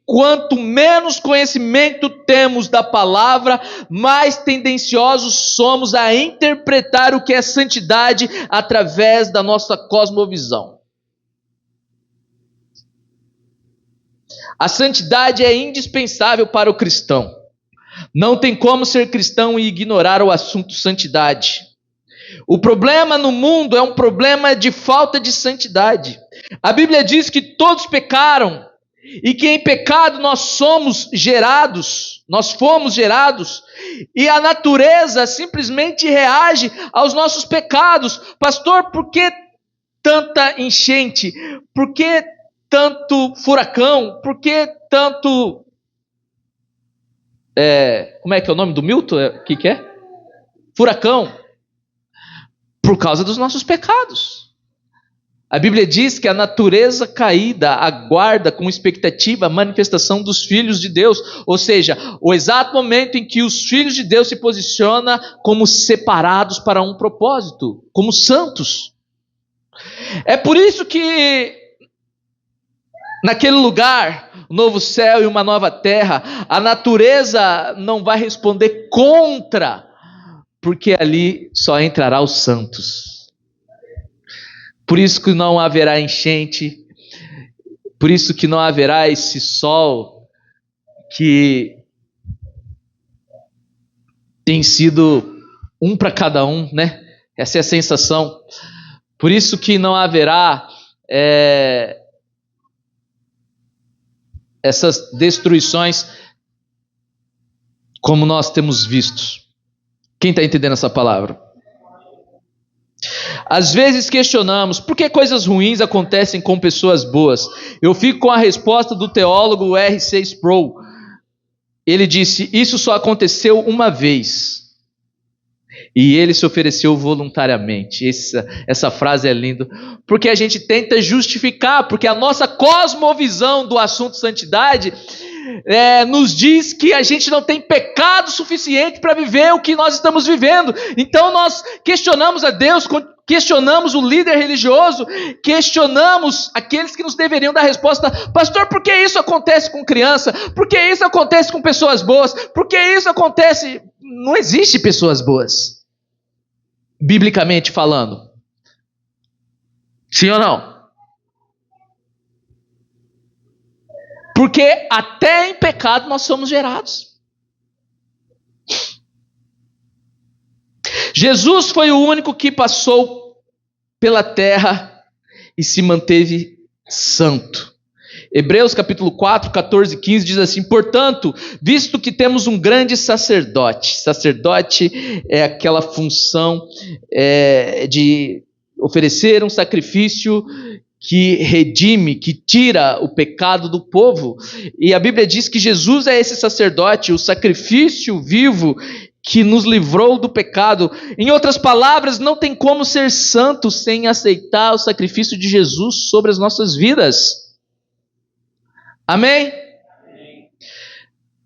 quanto menos conhecimento temos da palavra, mais tendenciosos somos a interpretar o que é santidade através da nossa cosmovisão. A santidade é indispensável para o cristão. Não tem como ser cristão e ignorar o assunto santidade. O problema no mundo é um problema de falta de santidade. A Bíblia diz que todos pecaram e que em pecado nós fomos gerados, e a natureza simplesmente reage aos nossos pecados. Pastor, por que tanta enchente? Por que tanto furacão? Por que tanto... como é que é o nome do Milton? O que é? Furacão. Por causa dos nossos pecados. A Bíblia diz que a natureza caída aguarda com expectativa a manifestação dos filhos de Deus. Ou seja, o exato momento em que os filhos de Deus se posicionam como separados para um propósito, como santos. É por isso que naquele lugar, um novo céu e uma nova terra, a natureza não vai responder contra, porque ali só entrará os santos. Por isso que não haverá enchente, por isso que não haverá esse sol que tem sido um para cada um, né? Essa é a sensação. Por isso que não haverá essas destruições como nós temos visto. Quem está entendendo essa palavra? Às vezes questionamos por que coisas ruins acontecem com pessoas boas. Eu fico com a resposta do teólogo R.C. Sproul. Ele disse: isso só aconteceu uma vez. E ele se ofereceu voluntariamente. Essa frase é linda, porque a gente tenta justificar, porque a nossa cosmovisão do assunto santidade nos diz que a gente não tem pecado suficiente para viver o que nós estamos vivendo. Então nós questionamos a Deus, questionamos o líder religioso, questionamos aqueles que nos deveriam dar resposta. Pastor, por que isso acontece com criança? Por que isso acontece com pessoas boas? Por que isso acontece? Não existe pessoas boas, biblicamente falando. Sim ou não? Porque até em pecado nós somos gerados. Jesus foi o único que passou pela terra e se manteve santo. Hebreus capítulo 4, 14 e 15 diz assim: portanto, visto que temos um grande sacerdote é aquela função de oferecer um sacrifício que redime, que tira o pecado do povo, e a Bíblia diz que Jesus é esse sacerdote, o sacrifício vivo que nos livrou do pecado. Em outras palavras, não tem como ser santo sem aceitar o sacrifício de Jesus sobre as nossas vidas. Amém?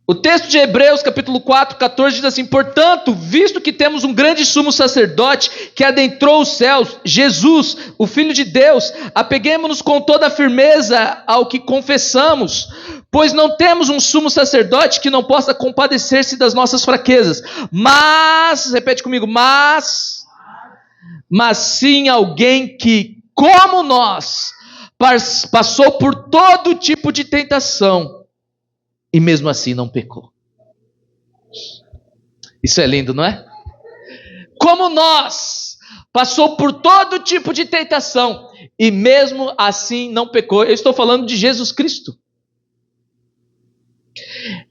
O texto de Hebreus capítulo 4, 14 diz assim: portanto, visto que temos um grande sumo sacerdote que adentrou os céus, Jesus, o Filho de Deus, apeguemo-nos com toda a firmeza ao que confessamos, pois não temos um sumo sacerdote que não possa compadecer-se das nossas fraquezas, mas, repete comigo, mas sim alguém que, como nós, passou por todo tipo de tentação, e mesmo assim não pecou. Isso é lindo, não é? Como nós, passou por todo tipo de tentação, e mesmo assim não pecou. Eu estou falando de Jesus Cristo.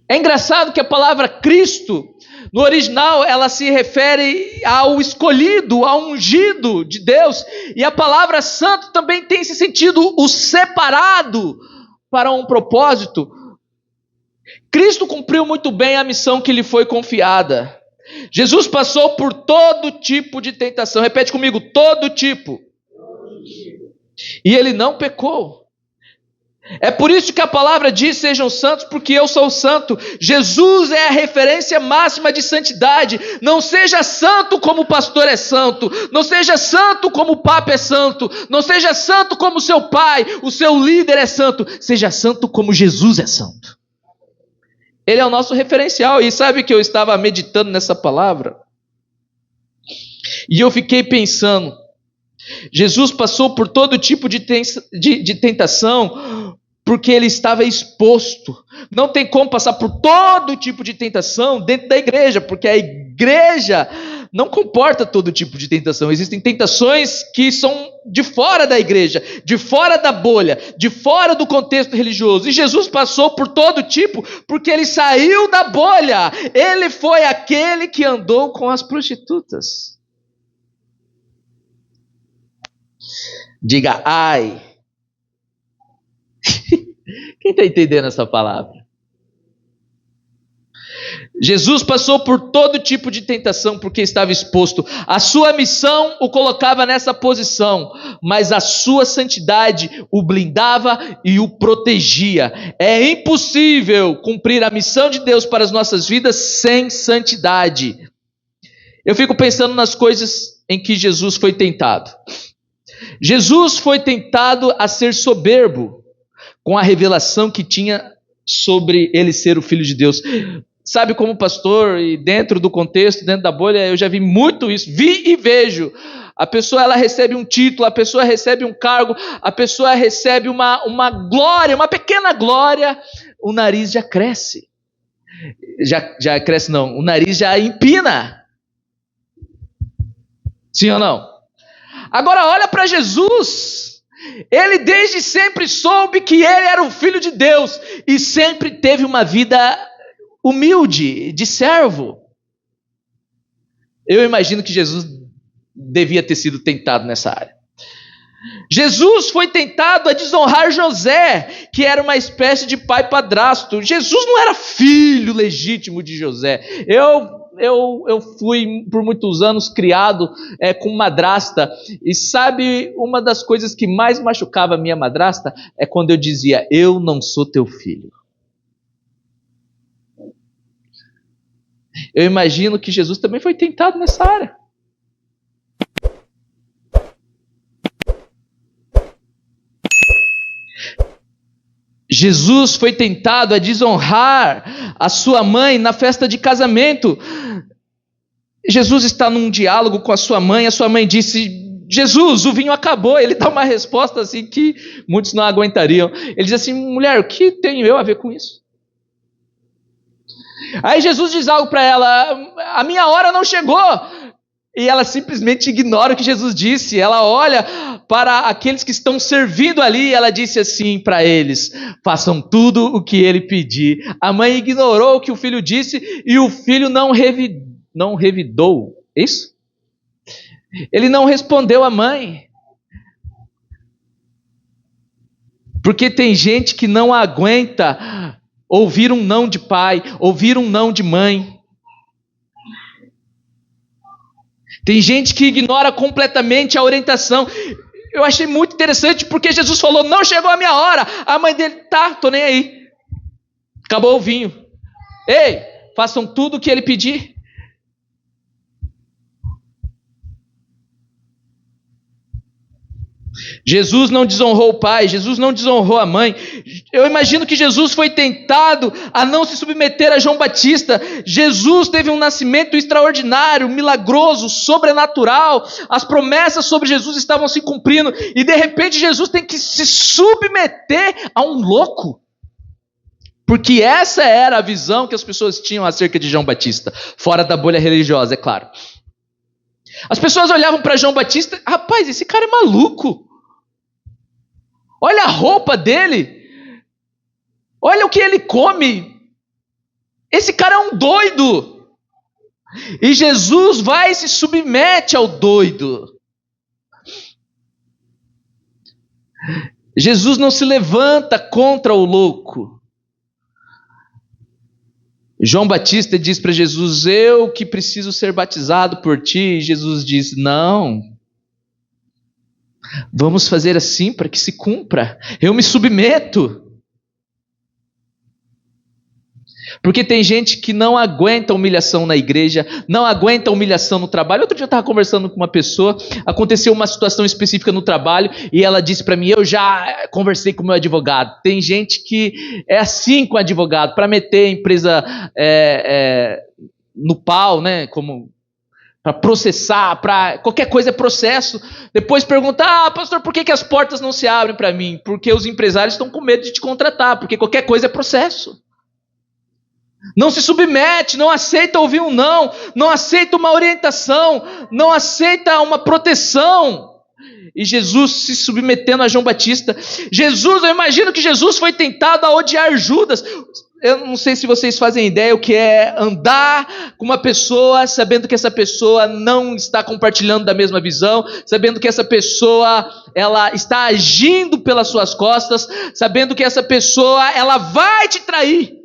É engraçado que a palavra Cristo, no original, ela se refere ao escolhido, ao ungido de Deus, e a palavra santo também tem esse sentido, o separado para um propósito. Cristo cumpriu muito bem a missão que lhe foi confiada. Jesus passou por todo tipo de tentação. Repete comigo, todo tipo. E ele não pecou. É por isso que a palavra diz: sejam santos, porque eu sou santo. Jesus é a referência máxima de santidade. Não seja santo como o pastor é santo. Não seja santo como o papa é santo. Não seja santo como o seu pai, o seu líder é santo. Seja santo como Jesus é santo. Ele é o nosso referencial. E sabe que eu estava meditando nessa palavra? E eu fiquei pensando, Jesus passou por todo tipo de tentação, porque ele estava exposto. Não tem como passar por todo tipo de tentação dentro da igreja, porque a igreja não comporta todo tipo de tentação. Existem tentações que são de fora da igreja, de fora da bolha, de fora do contexto religioso. E Jesus passou por todo tipo, porque ele saiu da bolha. Ele foi aquele que andou com as prostitutas. Diga ai. Quem está entendendo essa palavra? Jesus passou por todo tipo de tentação porque estava exposto. A sua missão o colocava nessa posição, mas a sua santidade o blindava e o protegia. É impossível cumprir a missão de Deus para as nossas vidas sem santidade. Eu fico pensando nas coisas em que Jesus foi tentado. Jesus foi tentado a ser soberbo com a revelação que tinha sobre ele ser o Filho de Deus. Sabe, como pastor, e dentro do contexto, dentro da bolha, eu já vi muito isso, vi e vejo. A pessoa, ela recebe um título, a pessoa recebe um cargo, a pessoa recebe uma glória, uma pequena glória, o nariz já cresce. Já cresce não, o nariz já empina. Sim ou não? Agora olha para Jesus. Ele desde sempre soube que ele era o Filho de Deus e sempre teve uma vida humilde, de servo. Eu imagino que Jesus devia ter sido tentado nessa área. Jesus foi tentado a desonrar José, que era uma espécie de pai padrasto. Jesus não era filho legítimo de José. Eu fui por muitos anos criado com madrasta, e sabe, uma das coisas que mais machucava a minha madrasta é quando eu dizia: eu não sou teu filho. Eu imagino que Jesus também foi tentado nessa área. Jesus foi tentado a desonrar a sua mãe na festa de casamento. Jesus está num diálogo com a sua mãe disse: Jesus, o vinho acabou. Ele dá uma resposta assim que muitos não aguentariam. Ele diz assim: mulher, o que tenho eu a ver com isso? Aí Jesus diz algo para ela: a minha hora não chegou. E ela simplesmente ignora o que Jesus disse. Ela olha para aqueles que estão servindo ali, e ela disse assim para eles: façam tudo o que ele pedir. A mãe ignorou o que o filho disse, e o filho não revidou. Isso? Ele não respondeu à mãe. Porque tem gente que não aguenta ouvir um não de pai, ouvir um não de mãe. Tem gente que ignora completamente a orientação. Eu achei muito interessante porque Jesus falou: não chegou a minha hora. A mãe dele: tá, tô nem aí. Acabou o vinho. Ei, façam tudo o que ele pedir. Jesus não desonrou o pai, Jesus não desonrou a mãe. Eu imagino que Jesus foi tentado a não se submeter a João Batista. Jesus teve um nascimento extraordinário, milagroso, sobrenatural. As promessas sobre Jesus estavam se cumprindo, e de repente Jesus tem que se submeter a um louco. Porque essa era a visão que as pessoas tinham acerca de João Batista, fora da bolha religiosa, é claro. As pessoas olhavam para João Batista: rapaz, esse cara é maluco. Olha a roupa dele. Olha o que ele come. Esse cara é um doido. E Jesus vai e se submete ao doido. Jesus não se levanta contra o louco. João Batista diz para Jesus: eu que preciso ser batizado por ti. E Jesus diz: não. Vamos fazer assim para que se cumpra. Eu me submeto. Porque tem gente que não aguenta humilhação na igreja, não aguenta humilhação no trabalho. Outro dia eu estava conversando com uma pessoa, aconteceu uma situação específica no trabalho, e ela disse para mim: eu já conversei com o meu advogado. Tem gente que é assim com o advogado, para meter a empresa no pau, né? Como para processar, para qualquer coisa é processo. Depois pergunta: pastor, por que as portas não se abrem para mim? Porque os empresários estão com medo de te contratar, porque qualquer coisa é processo. Não se submete, não aceita ouvir um não aceita uma orientação, não aceita uma proteção. E Jesus se submetendo a João Batista. Eu imagino que Jesus foi tentado a odiar Judas. Eu não sei se vocês fazem ideia o que é andar com uma pessoa sabendo que essa pessoa não está compartilhando da mesma visão, sabendo que essa pessoa ela está agindo pelas suas costas, sabendo que essa pessoa ela vai te trair.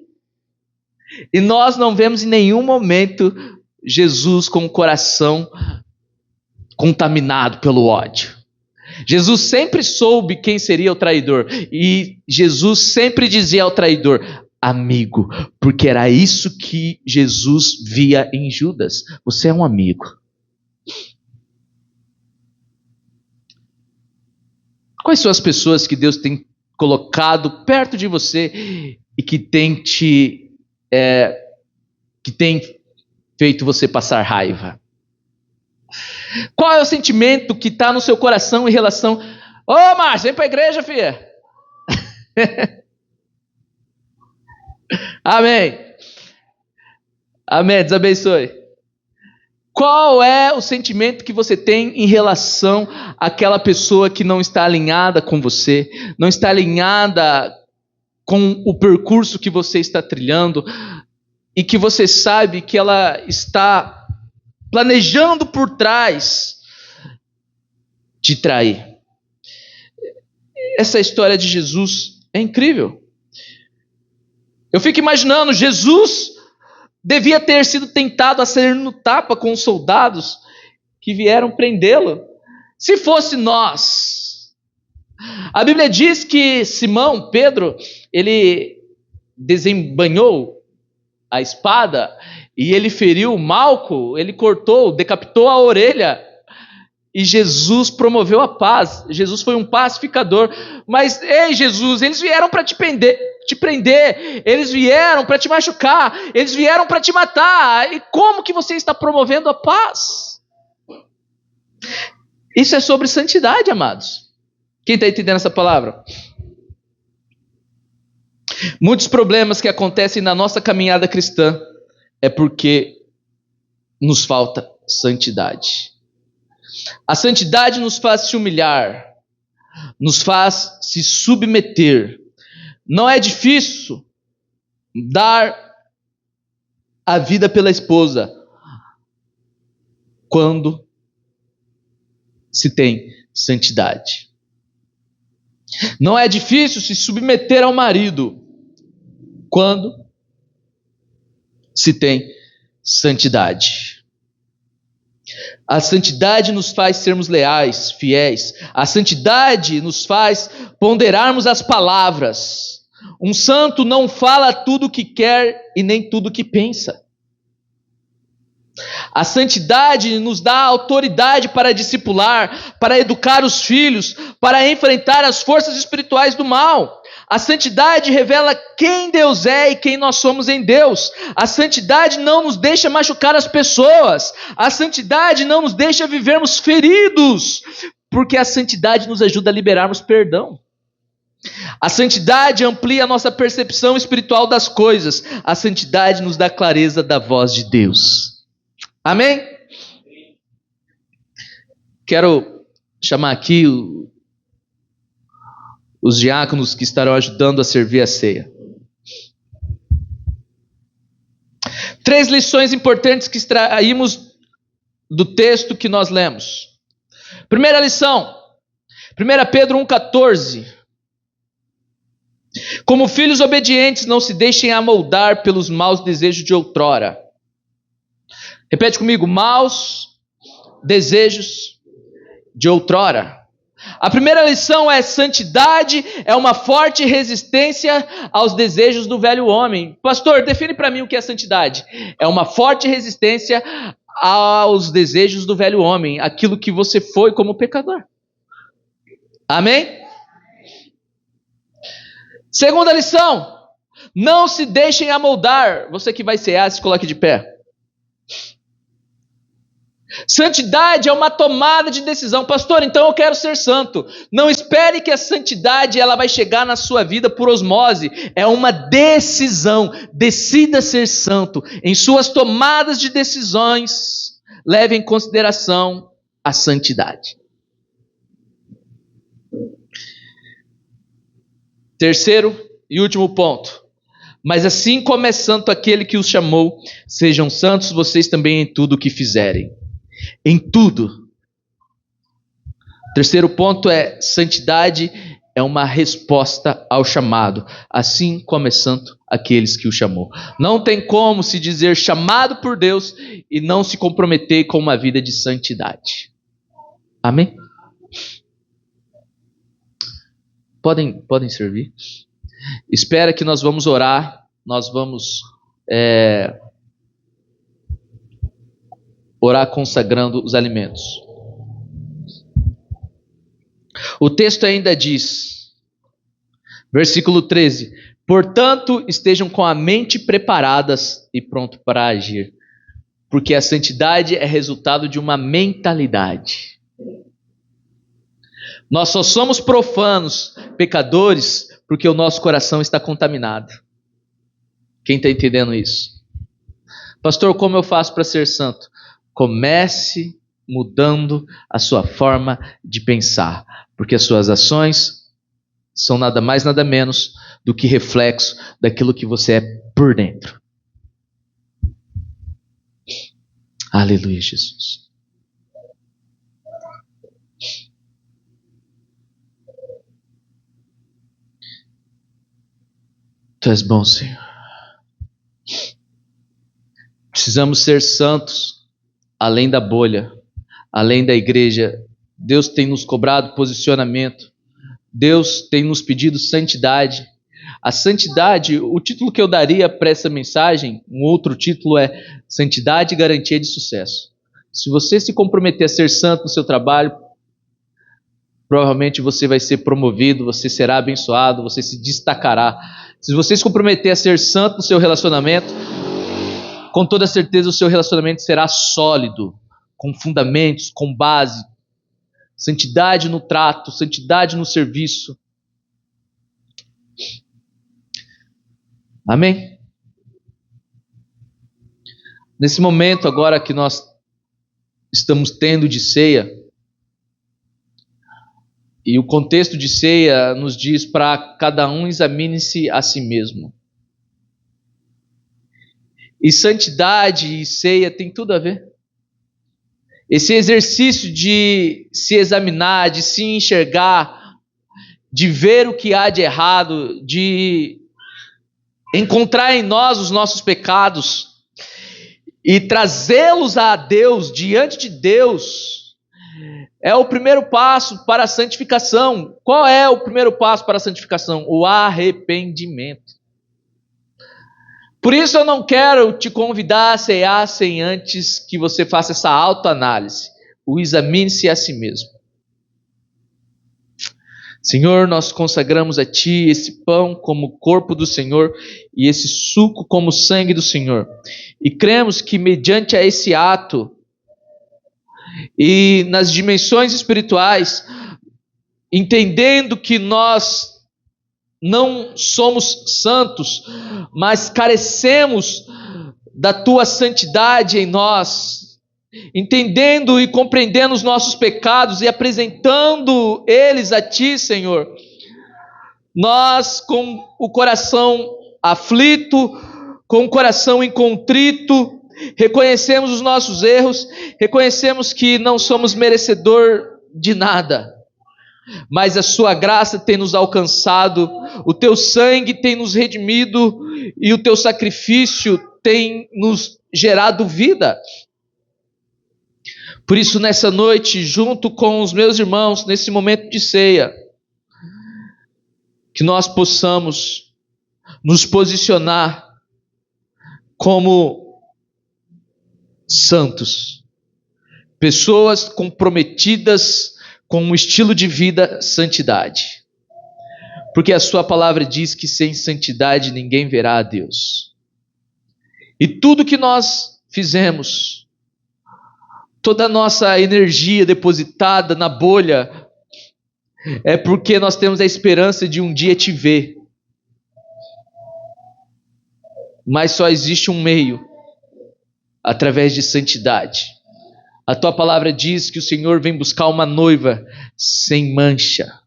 E nós não vemos em nenhum momento Jesus com o coração contaminado pelo ódio. Jesus sempre soube quem seria o traidor, e Jesus sempre dizia ao traidor: amigo, porque era isso que Jesus via em Judas. Você é um amigo. Quais são as pessoas que Deus tem colocado perto de você e que tem feito você passar raiva? Qual é o sentimento que está no seu coração em relação... Ô, Márcio, vem para a igreja, filha. Amém. Amém, Deus abençoe. Qual é o sentimento que você tem em relação àquela pessoa que não está alinhada com você, não está alinhada com o percurso que você está trilhando, e que você sabe que ela está planejando por trás de trair? essa história de Jesus é incrível. Eu fico imaginando, Jesus devia ter sido tentado a sair no tapa com os soldados que vieram prendê-lo. Se fosse nós. A Bíblia diz que Simão, Pedro, ele desembanhou a espada e ele feriu Malco, ele cortou, decapitou a orelha. E Jesus promoveu a paz. Jesus foi um pacificador. Mas, ei, Jesus, eles vieram para te prender. Eles vieram para te machucar. Eles vieram para te matar. E como que você está promovendo a paz? Isso é sobre santidade, amados. Quem está entendendo essa palavra? Muitos problemas que acontecem na nossa caminhada cristã é porque nos falta santidade. A santidade nos faz se humilhar, nos faz se submeter. Não é difícil dar a vida pela esposa quando se tem santidade. Não é difícil se submeter ao marido quando se tem santidade. A santidade nos faz sermos leais, fiéis. A santidade nos faz ponderarmos as palavras. Um santo não fala tudo o que quer e nem tudo o que pensa. A santidade nos dá autoridade para discipular, para educar os filhos, para enfrentar as forças espirituais do mal. A santidade revela quem Deus é e quem nós somos em Deus. A santidade não nos deixa machucar as pessoas. A santidade não nos deixa vivermos feridos, porque a santidade nos ajuda a liberarmos perdão. A santidade amplia a nossa percepção espiritual das coisas. A santidade nos dá clareza da voz de Deus. Amém? Quero chamar aqui os diáconos que estarão ajudando a servir a ceia. 3 lições importantes que extraímos do texto que nós lemos. Primeira lição, 1 Pedro 1,14. Como filhos obedientes, não se deixem amoldar pelos maus desejos de outrora. Repete comigo, maus desejos de outrora. A primeira lição é: santidade é uma forte resistência aos desejos do velho homem. Pastor, define para mim o que é santidade. É uma forte resistência aos desejos do velho homem, aquilo que você foi como pecador. Amém? Segunda lição: não se deixem amoldar. Você que vai cear, se coloque de pé. Santidade é uma tomada de decisão. Pastor, então eu quero ser santo. Não espere que a santidade ela vai chegar na sua vida por osmose. É uma decisão. Decida ser santo. Em suas tomadas de decisões, leve em consideração a santidade. Terceiro e último ponto. Mas assim como é santo aquele que os chamou, sejam santos vocês também em tudo o que fizerem. Em tudo. Terceiro ponto é: santidade é uma resposta ao chamado, assim como é santo aqueles que o chamou. Não tem como se dizer chamado por Deus e não se comprometer com uma vida de santidade. Amém? Podem servir. Espera que nós vamos orar, nós vamos orar consagrando os alimentos. O texto ainda diz, versículo 13: portanto, estejam com a mente preparadas e pronto para agir, porque a santidade é resultado de uma mentalidade. Nós só somos profanos, pecadores, porque o nosso coração está contaminado. Quem está entendendo isso? Pastor, como eu faço para ser santo? Comece mudando a sua forma de pensar, porque as suas ações são nada mais, nada menos do que reflexo daquilo que você é por dentro. Aleluia, Jesus. Tu és bom, Senhor. Precisamos ser santos, além da bolha, além da igreja. Deus tem nos cobrado posicionamento. Deus tem nos pedido santidade. A santidade, o título que eu daria para essa mensagem, um outro título é Santidade e Garantia de Sucesso. Se você se comprometer a ser santo no seu trabalho, provavelmente você vai ser promovido, você será abençoado, você se destacará. Se você se comprometer a ser santo no seu relacionamento, com toda certeza o seu relacionamento será sólido, com fundamentos, com base. Santidade no trato, santidade no serviço. Amém? Nesse momento agora que nós estamos tendo de ceia, e o contexto de ceia nos diz para cada um examine-se a si mesmo. E santidade e ceia tem tudo a ver. Esse exercício de se examinar, de se enxergar, de ver o que há de errado, de encontrar em nós os nossos pecados e trazê-los a Deus, diante de Deus, é o primeiro passo para a santificação. Qual é o primeiro passo para a santificação? O arrependimento. Por isso eu não quero te convidar a cear sem antes que você faça essa autoanálise. O examine-se a si mesmo. Senhor, nós consagramos a Ti esse pão como corpo do Senhor e esse suco como sangue do Senhor. E cremos que mediante a esse ato e nas dimensões espirituais, entendendo que nós não somos santos, mas carecemos da Tua santidade em nós, entendendo e compreendendo os nossos pecados e apresentando eles a Ti, Senhor, nós com o coração aflito, com o coração incontrito, reconhecemos os nossos erros, reconhecemos que não somos merecedor de nada, mas a Sua graça tem nos alcançado, o Teu sangue tem nos redimido e o Teu sacrifício tem nos gerado vida. Por isso, nessa noite, junto com os meus irmãos, nesse momento de ceia, que nós possamos nos posicionar como santos, pessoas comprometidas com um estilo de vida santidade, porque a Sua palavra diz que sem santidade ninguém verá a Deus. E tudo que nós fizemos, toda a nossa energia depositada na bolha, é porque nós temos a esperança de um dia Te ver. Mas só existe um meio, através de santidade. A Tua palavra diz que o Senhor vem buscar uma noiva sem mancha.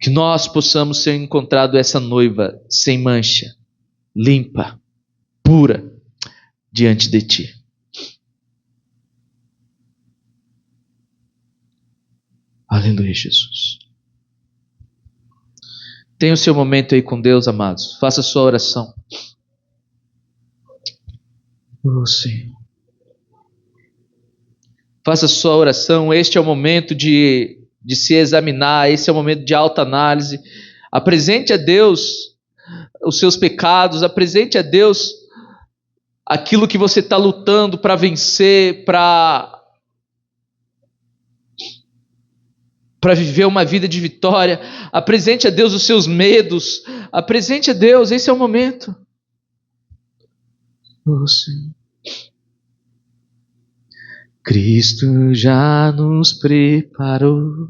Que nós possamos ser encontrado essa noiva sem mancha, limpa, pura, diante de Ti. Aleluia, Jesus. Tenha o seu momento aí com Deus, amados. Faça a sua oração. Oh, Senhor. Faça a sua oração. Este é o momento de se examinar. Esse é o momento de autoanálise. Apresente a Deus os seus pecados. Apresente a Deus aquilo que você está lutando para vencer, para viver uma vida de vitória. Apresente a Deus os seus medos. Apresente a Deus. Esse é o momento. Oh, Senhor. Cristo já nos preparou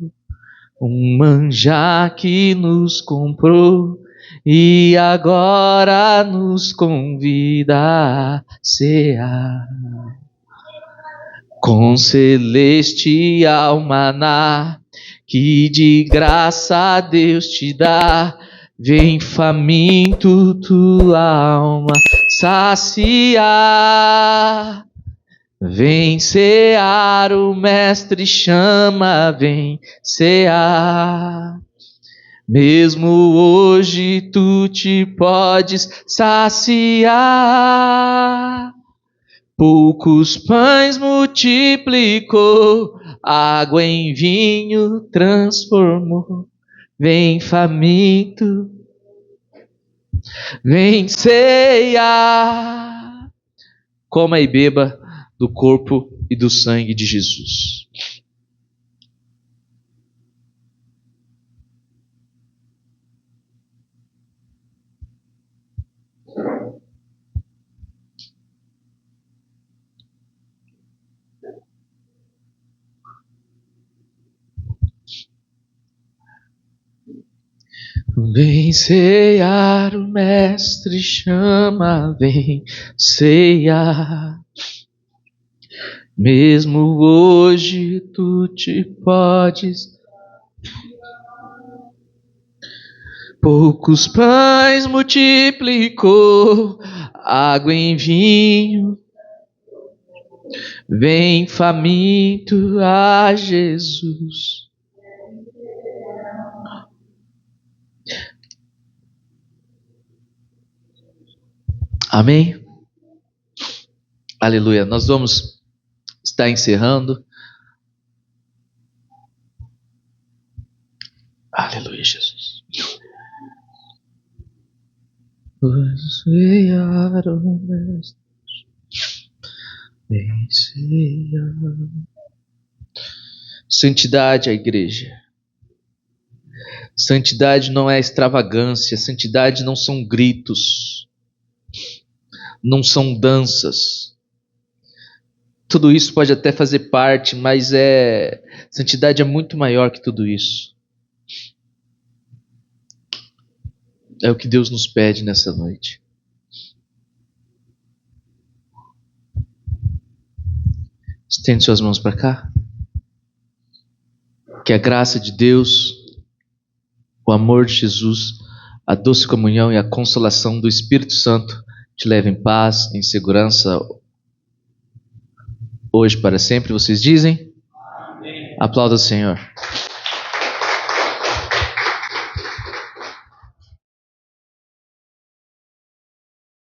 um manjar que nos comprou e agora nos convida a cear com celestial maná que de graça Deus te dá. Vem faminto tua alma saciar. Vem cear, o mestre chama, vem cear. Mesmo hoje tu te podes saciar. Poucos pães multiplicou, água em vinho transformou. Vem faminto, vem cear. Coma e beba do corpo e do sangue de Jesus. Vem cear, o mestre chama, vem cear. Mesmo hoje tu te podes. Poucos pães multiplicou, água em vinho. Vem faminto a Jesus. Amém? Aleluia. Nós vamos estar encerrando. Aleluia, Jesus. Santidade, a igreja. Santidade não é extravagância. Santidade não são gritos. Não são danças. Tudo isso pode até fazer parte, mas santidade é muito maior que tudo isso. É o que Deus nos pede nessa noite. Estende suas mãos para cá. Que a graça de Deus, o amor de Jesus, a doce comunhão e a consolação do Espírito Santo te leve em paz, em segurança, hoje para sempre. Vocês dizem? Amém. Aplauda o Senhor.